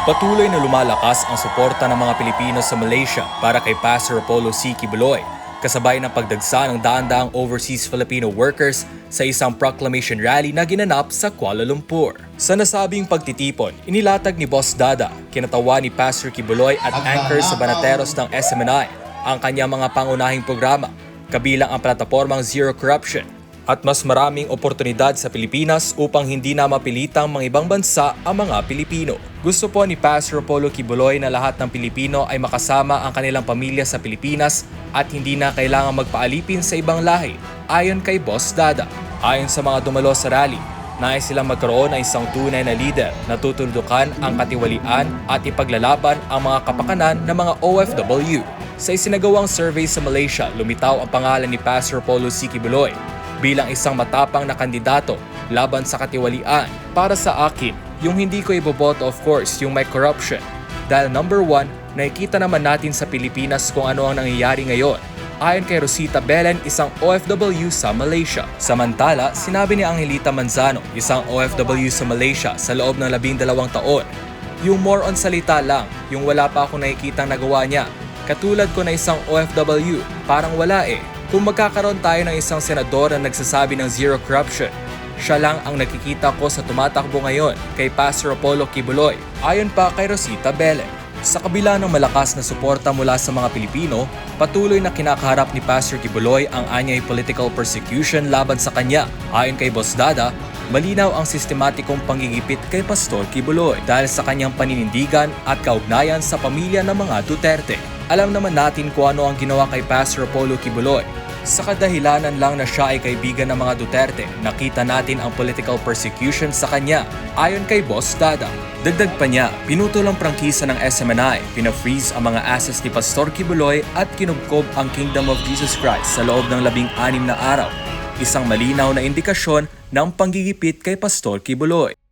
Patuloy na lumalakas ang suporta ng mga Pilipino sa Malaysia para kay Pastor Apollo C. Kibuloy, kasabay ng pagdagsa ng daan-daang overseas Filipino workers sa isang proclamation rally na ginanap sa Kuala Lumpur. Sa nasabing pagtitipon, inilatag ni Boss Dada, kinatawa ni Pastor Kibuloy at anchor sa Banateros ng SMNI ang kanyang mga pangunahing programa, kabilang ang platapormang Zero Corruption, at mas maraming oportunidad sa Pilipinas upang hindi na mapilitang mga ibang bansa ang mga Pilipino. Gusto po ni Pastor Apollo Kibuloy na lahat ng Pilipino ay makasama ang kanilang pamilya sa Pilipinas at hindi na kailangang magpaalipin sa ibang lahi, ayon kay Boss Dada. Ayon sa mga dumalo sa rally, nais silang magkaroon ng isang tunay na leader na tutuldukan ang katiwalian at ipaglalaban ang mga kapakanan ng mga OFW. Sa isinagawang survey sa Malaysia, lumitaw ang pangalan ni Pastor Apollo C. Kibuloy bilang isang matapang na kandidato laban sa katiwalian. Para sa akin, yung hindi ko iboboto of course yung may corruption. Dahil number 1, nakikita naman natin sa Pilipinas kung ano ang nangyayari ngayon. Ayon kay Rosita Belen, isang OFW sa Malaysia. Samantala, sinabi ni Angelita Manzano, isang OFW sa Malaysia sa loob ng 12 taon. Yung more on salita lang, yung wala pa akong nakikitang nagawa niya. Katulad ko na isang OFW, parang wala eh. Kung magkakaroon tayo ng isang senador na nagsasabi ng zero corruption, siya lang ang nakikita ko sa tumatakbo ngayon kay Pastor Apollo Kibuloy, ayon pa kay Rosita Belen. Sa kabila ng malakas na suporta mula sa mga Pilipino, patuloy na kinakaharap ni Pastor Kibuloy ang anyay political persecution laban sa kanya. Ayon kay Boss Dada, malinaw ang sistematikong panggigipit kay Pastor Kibuloy dahil sa kanyang paninindigan at kaugnayan sa pamilya ng mga Duterte. Alam naman natin kung ano ang ginawa kay Pastor Apollo Kibuloy. Sa kadahilanan lang na siya ay kaibigan ng mga Duterte, nakita natin ang political persecution sa kanya, ayon kay Boss Dada. Dagdag pa niya, pinutol ang prangkisa ng SMNI, pina-freeze ang mga assets ni Pastor Kibuloy at kinubkob ang Kingdom of Jesus Christ sa loob ng 16 na araw. Isang malinaw na indikasyon ng panggigipit kay Pastor Kibuloy.